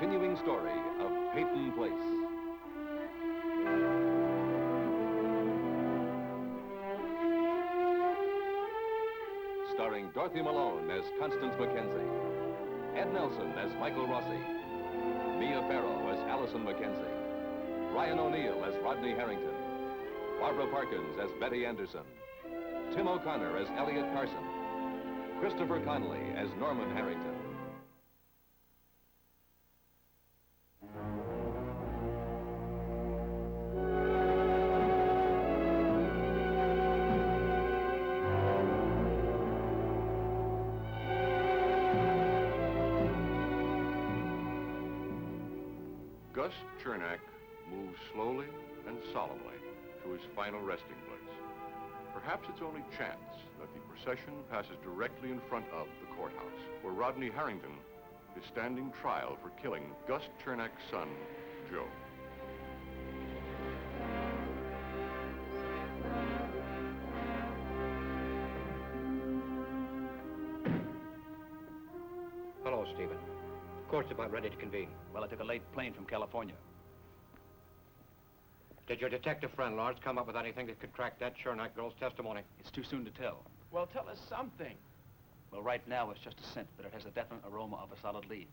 continuing story of Peyton Place. Starring Dorothy Malone as Constance Mackenzie, Ed Nelson as Michael Rossi, Mia Farrow as Allison Mackenzie, Ryan O'Neill as Rodney Harrington, Barbara Parkins as Betty Anderson, Tim O'Connor as Elliot Carson, Christopher Connolly as Norman Harrington. Gus Chernak moves slowly and solemnly to his final resting place. Perhaps it's only chance that the procession passes directly in front of the courthouse, where Rodney Harrington is standing trial for killing Gus Chernak's son, Joe. Hello, Stephen. Court's about ready to convene. Well, I took a late plane from California. Did your detective friend, Lawrence, come up with anything that could crack that Chernak girl's testimony? It's too soon to tell. Well, tell us something. Well, right now it's just a scent, but it has a definite aroma of a solid lead.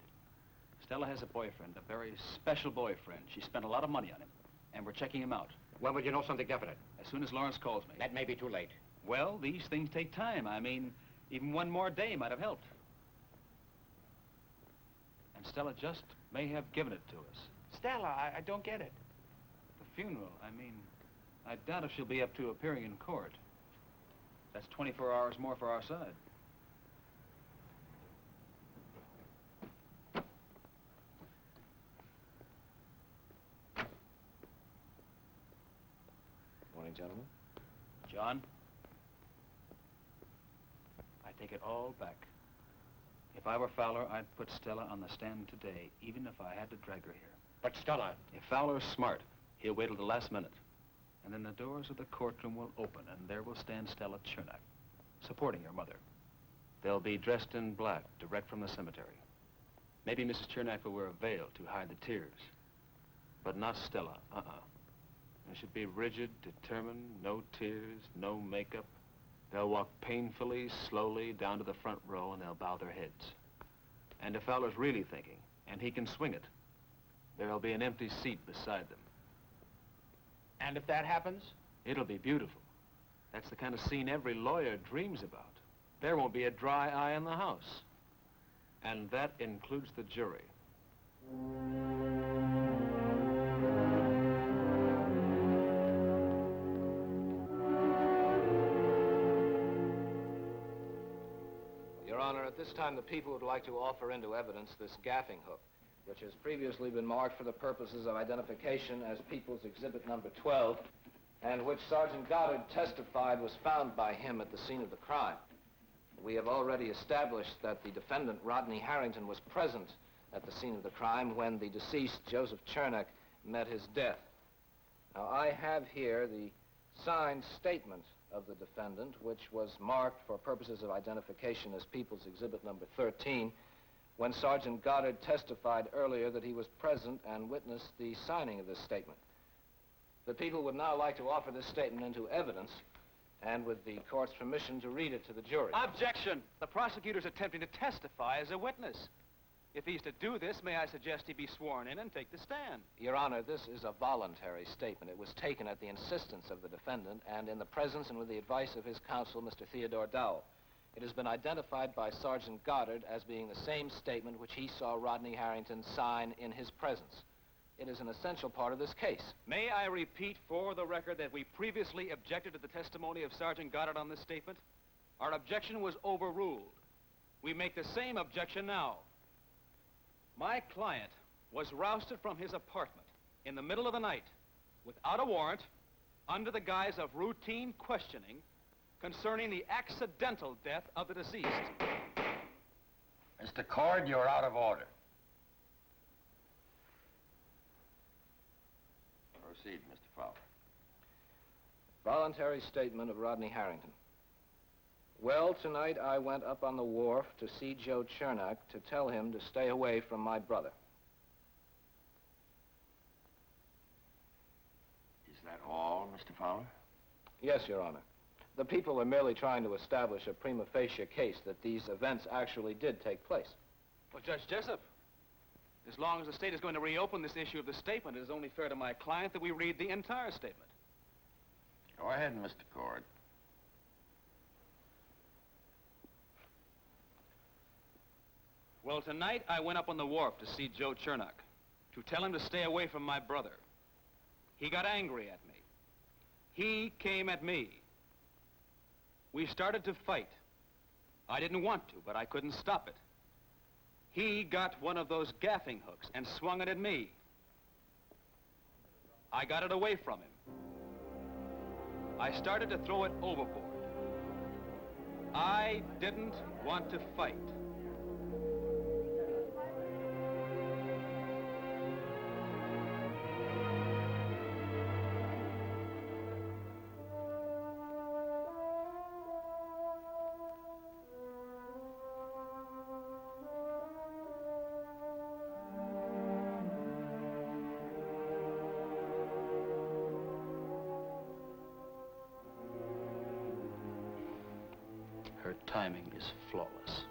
Stella has a boyfriend, a very special boyfriend. She spent a lot of money on him, and we're checking him out. When would you know something definite? As soon as Lawrence calls me. That may be too late. Well, these things take time. I mean, even one more day might have helped. And Stella just may have given it to us. Stella, I don't get it. The funeral, I mean, I doubt if she'll be up to appearing in court. That's 24 hours more for our side. Morning, gentlemen. John, I take it all back. If I were Fowler, I'd put Stella on the stand today, even if I had to drag her here. But Stella... If Fowler's smart, he'll wait till the last minute. And then the doors of the courtroom will open, and there will stand Stella Chernak, supporting her mother. They'll be dressed in black, direct from the cemetery. Maybe Mrs. Chernak will wear a veil to hide the tears. But not Stella, They should be rigid, determined, no tears, no makeup. They'll walk painfully, slowly, down to the front row, and they'll bow their heads. And if Fowler's really thinking, and he can swing it, there'll be an empty seat beside them. And if that happens? It'll be beautiful. That's the kind of scene every lawyer dreams about. There won't be a dry eye in the house. And that includes the jury. Your Honor, at this time, the people would like to offer into evidence this gaffing hook, which has previously been marked for the purposes of identification as People's Exhibit Number 12, and which Sergeant Goddard testified was found by him at the scene of the crime. We have already established that the defendant, Rodney Harrington, was present at the scene of the crime when the deceased, Joseph Chernak, met his death. Now, I have here the signed statement of the defendant, which was marked for purposes of identification as People's Exhibit Number 13, when Sergeant Goddard testified earlier that he was present and witnessed the signing of this statement. The people would now like to offer this statement into evidence, and with the court's permission, to read it to the jury. Objection! The prosecutor's attempting to testify as a witness. If he's to do this, may I suggest he be sworn in and take the stand? Your Honor, this is a voluntary statement. It was taken at the insistence of the defendant and in the presence and with the advice of his counsel, Mr. Theodore Dowell. It has been identified by Sergeant Goddard as being the same statement which he saw Rodney Harrington sign in his presence. It is an essential part of this case. May I repeat for the record that we previously objected to the testimony of Sergeant Goddard on this statement? Our objection was overruled. We make the same objection now. My client was rousted from his apartment in the middle of the night without a warrant, under the guise of routine questioning concerning the accidental death of the deceased. Mr. Cord, you're out of order. Proceed, Mr. Fowler. Voluntary statement of Rodney Harrington. Well, tonight I went up on the wharf to see Joe Chernak to tell him to stay away from my brother. Is that all, Mr. Fowler? Yes, Your Honor. The people are merely trying to establish a prima facie case that these events actually did take place. Well, Judge Jessup, as long as the state is going to reopen this issue of the statement, it is only fair to my client that we read the entire statement. Go ahead, Mr. Cord. Well, tonight I went up on the wharf to see Joe Chernak, to tell him to stay away from my brother. He got angry at me. He came at me. We started to fight. I didn't want to, but I couldn't stop it. He got one of those gaffing hooks and swung it at me. I got it away from him. I started to throw it overboard. I didn't want to fight. Her timing is flawless.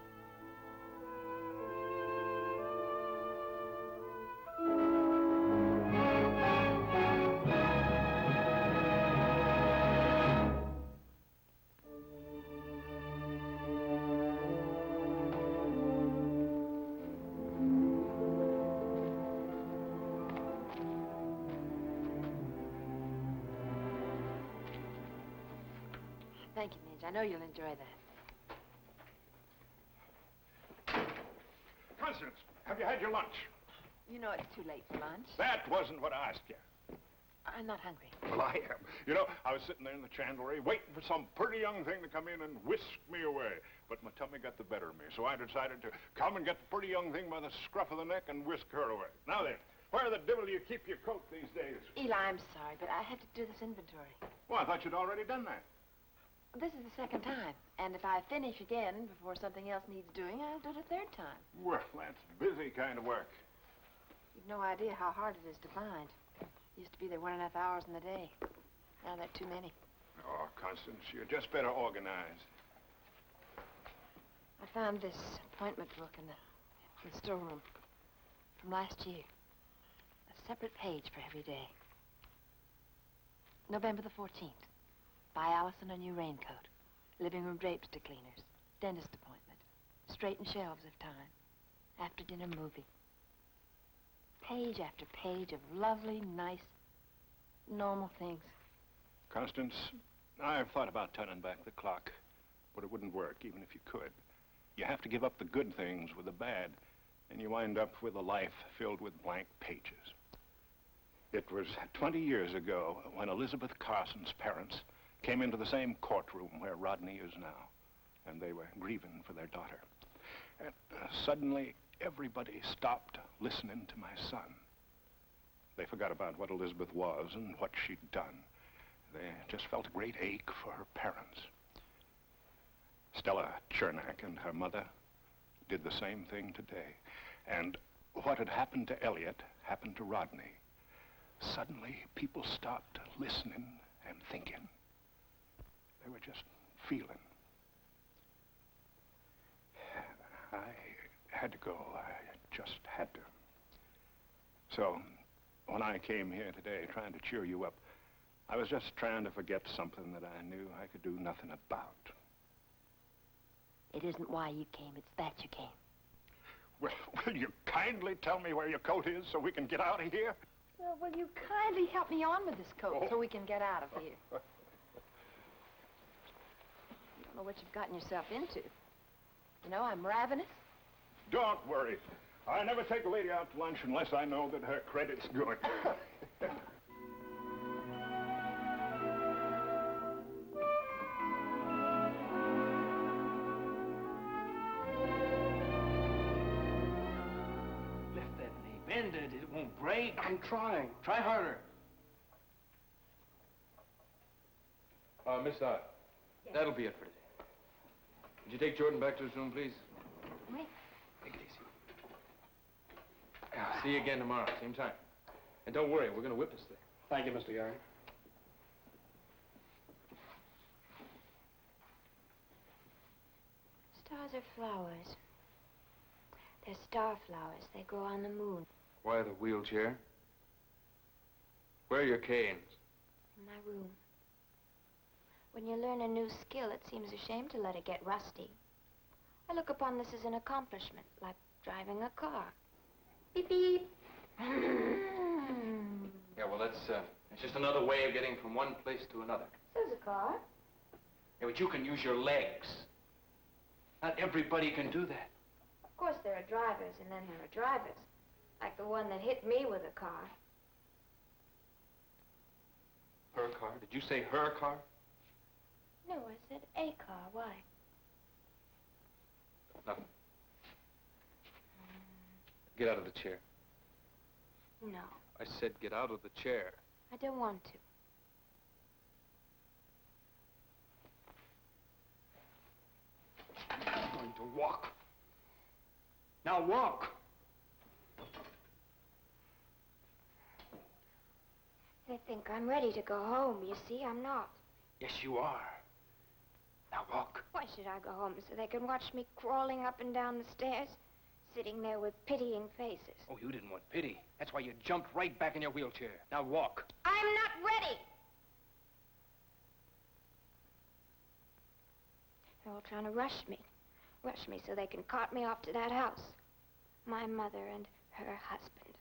Thank you, Midge. I know you'll enjoy that. Constance, have you had your lunch? You know it's too late for lunch. That wasn't what I asked you. I'm not hungry. Well, I am. You know, I was sitting there in the chandlery waiting for some pretty young thing to come in and whisk me away. But my tummy got the better of me, so I decided to come and get the pretty young thing by the scruff of the neck and whisk her away. Now then, where the devil do you keep your coat these days? Eli, I'm sorry, but I have to do this inventory. Well, I thought you'd already done that. This is the second time, and if I finish again before something else needs doing, I'll do it a third time. Well, that's busy kind of work. You've no idea how hard it is to find. Used to be there 1.5 hours in the day. Now there are too many. Oh, Constance, you're just better organized. I found this appointment book in the storeroom from last year. A separate page for every day. November the 14th. Buy Allison a new raincoat. Living room drapes to cleaners. Dentist appointment. Straighten shelves if time. After dinner movie. Page after page of lovely, nice, normal things. Constance, I've thought about turning back the clock, but it wouldn't work even if you could. You have to give up the good things with the bad, and you wind up with a life filled with blank pages. It was 20 years ago when Elizabeth Carson's parents came into the same courtroom where Rodney is now, and they were grieving for their daughter. And suddenly, everybody stopped listening to my son. They forgot about what Elizabeth was and what she'd done. They just felt a great ache for her parents. Stella Chernak and her mother did the same thing today. And what had happened to Elliot happened to Rodney. Suddenly, people stopped listening and thinking. They were just feeling. I had to go. I just had to. So, when I came here today trying to cheer you up, I was just trying to forget something that I knew I could do nothing about. It isn't why you came, it's that you came. Well, will you kindly tell me where your coat is so we can get out of here? Well, will you kindly help me on with this coat so we can get out of here? I don't know what you've gotten yourself into. You know, I'm ravenous. Don't worry. I never take a lady out to lunch unless I know that her credit's good. Lift that knee. Bend it. It won't break. I'm trying. Try harder. Miss Dodd, that'll be it for today. Would you take Jordan back to his room, please? Wait. Take it easy. See you again tomorrow, same time. And don't worry, we're going to whip this thing. Thank you, Mr. Gary. Stars are flowers. They're star flowers. They grow on the moon. Why the wheelchair? Where are your canes? In my room. When you learn a new skill, it seems a shame to let it get rusty. I look upon this as an accomplishment, like driving a car. Beep, beep. Yeah, well, it's just another way of getting from one place to another. So's a car. Yeah, but you can use your legs. Not everybody can do that. Of course, there are drivers, and then there are drivers. Like the one that hit me with a car. Her car? Did you say her car? No, I said a car. Why? Nothing. Get out of the chair. No, I said get out of the chair. I don't want to. I'm going to walk. Now walk. They think I'm ready to go home. You see, I'm not. Yes, you are. Now walk. Why should I go home? So they can watch me crawling up and down the stairs? Sitting there with pitying faces. Oh, you didn't want pity. That's why you jumped right back in your wheelchair. Now walk. I'm not ready! They're all trying to rush me. Rush me so they can cart me off to that house. My mother and her husband.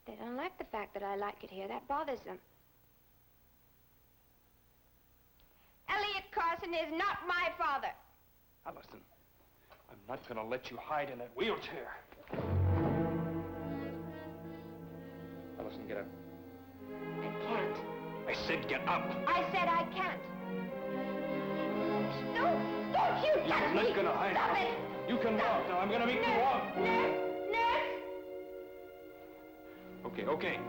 They don't like the fact that I like it here. That bothers them. Elliot Carson is not my father. Allison, I'm not going to let you hide in that wheelchair. Allison, get up. I can't. I said get up. I said I can't. Don't you touch I'm me! not going to hide. Stop it! You can walk now. I'm going to make you walk. Nurse! Okay.